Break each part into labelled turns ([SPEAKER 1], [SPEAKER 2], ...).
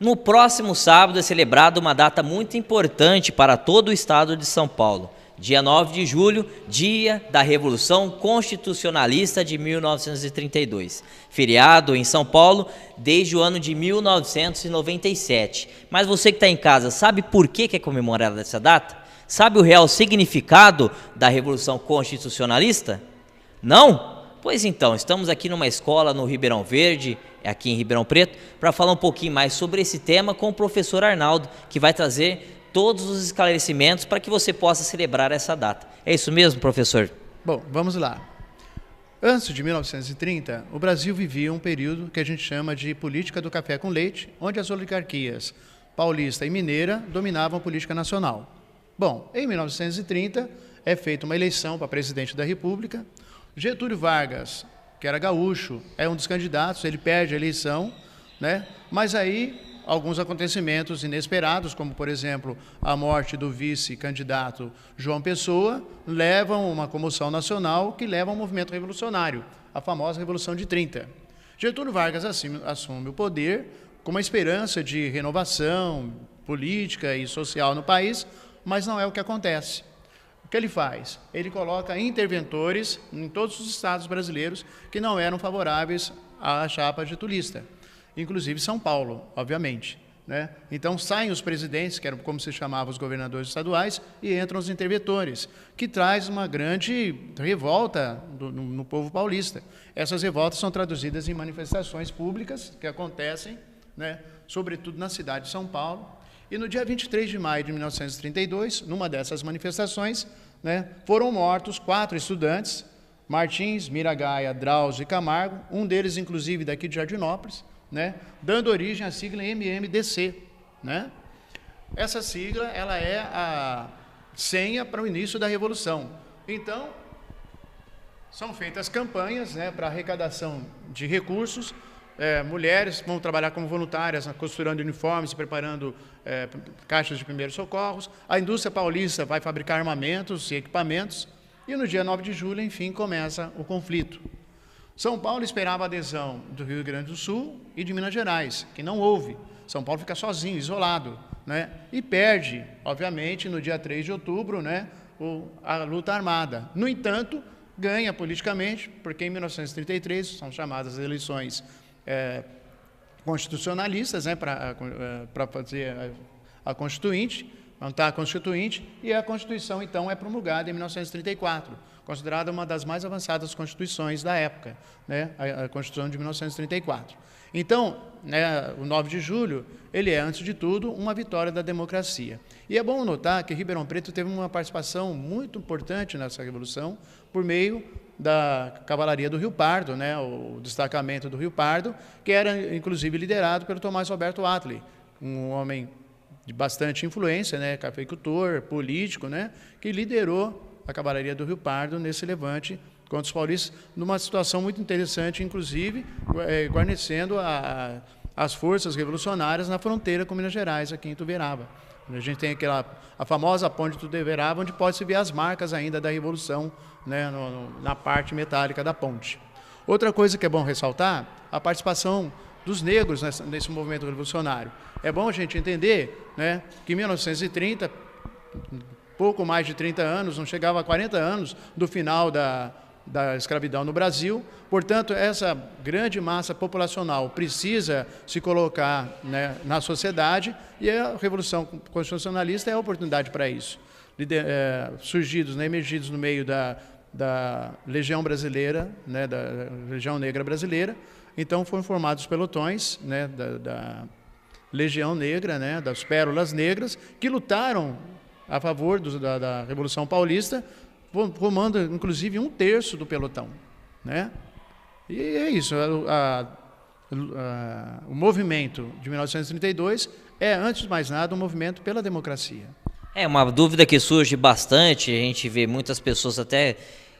[SPEAKER 1] No próximo sábado é celebrada uma data muito importante para todo o estado de São Paulo. Dia 9 de julho, dia da Revolução Constitucionalista de 1932. Feriado em São Paulo desde o ano de 1997. Mas você que está em casa, sabe por que é comemorada essa data? Sabe o real significado da Revolução Constitucionalista? Não? Pois então, estamos aqui numa escola no Ribeirão Verde, aqui em Ribeirão Preto, para falar um pouquinho mais sobre esse tema com o professor Arnaldo, que vai trazer todos os esclarecimentos para que você possa celebrar essa data. É isso mesmo, professor?
[SPEAKER 2] Bom, vamos lá. Antes de 1930, o Brasil vivia um período que a gente chama de política do café com leite, onde as oligarquias paulista e mineira dominavam a política nacional. Bom, em 1930 é feita uma eleição para presidente da República. Getúlio Vargas, que era gaúcho, é um dos candidatos, ele perde a eleição, né? Mas aí alguns acontecimentos inesperados, como por exemplo a morte do vice-candidato João Pessoa, levam uma comoção nacional que leva a um movimento revolucionário, a famosa Revolução de 30. Getúlio Vargas assume o poder com uma esperança de renovação política e social no país, mas não é o que acontece. O que ele faz? Ele coloca interventores em todos os estados brasileiros que não eram favoráveis à chapa getulista, inclusive São Paulo, obviamente, né? Então saem os presidentes, que eram como se chamavam os governadores estaduais, e entram os interventores, que traz uma grande revolta no povo paulista. Essas revoltas são traduzidas em manifestações públicas que acontecem, né, sobretudo na cidade de São Paulo. E no dia 23 de maio de 1932, numa dessas manifestações, né, foram mortos 4 estudantes, Martins, Miragaia, Drauzio e Camargo, um deles inclusive daqui de Jardinópolis, né, dando origem à sigla MMDC, né? Essa sigla ela é a senha para o início da Revolução. Então, são feitas campanhas, né, para arrecadação de recursos. Mulheres vão trabalhar como voluntárias, costurando uniformes, preparando caixas de primeiros socorros. A indústria paulista vai fabricar armamentos e equipamentos. E no dia 9 de julho, enfim, começa o conflito. São Paulo esperava a adesão do Rio Grande do Sul e de Minas Gerais, que não houve. São Paulo fica sozinho, isolado, né? E perde, obviamente, no dia 3 de outubro, né, a luta armada. No entanto, ganha politicamente, porque em 1933 são chamadas eleições constitucionalistas, né, para fazer a Constituinte, montar a Constituinte, e a Constituição, então, é promulgada em 1934, considerada uma das mais avançadas constituições da época, né, a Constituição de 1934. Então, né, o 9 de julho, ele é, antes de tudo, uma vitória da democracia. E é bom notar que Ribeirão Preto teve uma participação muito importante nessa Revolução, por meio da Cavalaria do Rio Pardo, né, o destacamento do Rio Pardo, que era, inclusive, liderado pelo Tomás Roberto Attlee, um homem de bastante influência, né, cafeicultor, político, né, que liderou a Cavalaria do Rio Pardo nesse levante contra os paulistas, numa situação muito interessante, inclusive, guarnecendo as forças revolucionárias na fronteira com Minas Gerais, aqui em Ituverava. A gente tem a famosa ponte de Ituverava, onde pode-se ver as marcas ainda da Revolução, né, na parte metálica da ponte. Outra coisa que é bom ressaltar, a participação dos negros nesse movimento revolucionário. É bom a gente entender, né, que em 1930, pouco mais de 30 anos, não chegava a 40 anos do final da escravidão no Brasil. Portanto, essa grande massa populacional precisa se colocar, né, na sociedade, e a Revolução Constitucionalista é a oportunidade para isso. Surgidos, né, emergidos no meio da Legião Brasileira, né, da Legião Negra Brasileira. Então foram formados pelotões, né, da Legião Negra, né, das Pérolas Negras, que lutaram a favor da Revolução Paulista, formando inclusive 1/3 do pelotão, né? E é isso. O movimento de 1932 é, antes de mais nada, um movimento pela democracia.
[SPEAKER 1] É uma dúvida que surge bastante, a gente vê muitas pessoas até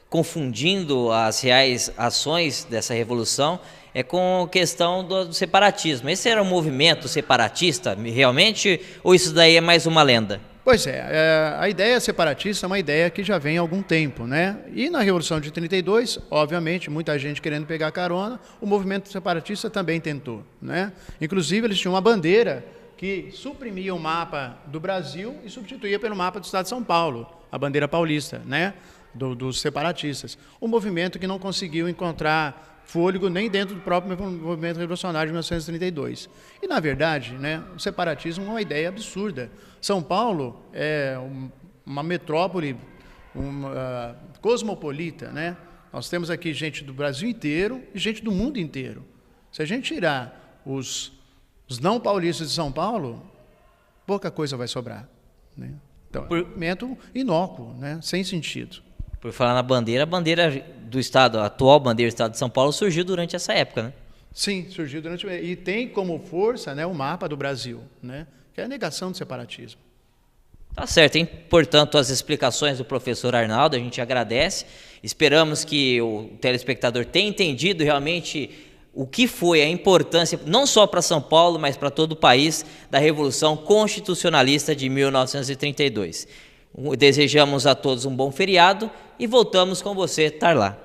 [SPEAKER 1] confundindo as reais ações dessa revolução com a questão do separatismo. Esse era um movimento separatista, realmente, ou isso daí é mais uma lenda?
[SPEAKER 2] Pois é, a ideia separatista é uma ideia que já vem há algum tempo, né? E na Revolução de 32, obviamente, muita gente querendo pegar carona, o movimento separatista também tentou, né? Inclusive, eles tinham uma bandeira que suprimia o mapa do Brasil e substituía pelo mapa do Estado de São Paulo, a bandeira paulista, né? Dos separatistas. Um movimento que não conseguiu encontrar fôlego nem dentro do próprio movimento revolucionário de 1932. E, na verdade, né, o separatismo é uma ideia absurda. São Paulo é uma metrópole cosmopolita, né? Nós temos aqui gente do Brasil inteiro e gente do mundo inteiro. Se a gente tirar os não paulistas de São Paulo, pouca coisa vai sobrar, né? Então, é um movimento inócuo, né, sem sentido.
[SPEAKER 1] Por falar na bandeira, a bandeira do Estado, a atual bandeira do Estado de São Paulo surgiu durante essa época, né?
[SPEAKER 2] Sim, surgiu durante... E tem como força, né, o mapa do Brasil, né, que é a negação do separatismo.
[SPEAKER 1] Tá certo, hein? Portanto, as explicações do professor Arnaldo, a gente agradece. Esperamos que o telespectador tenha entendido realmente o que foi a importância, não só para São Paulo, mas para todo o país, da Revolução Constitucionalista de 1932. Desejamos a todos um bom feriado e voltamos com você, Tarlá.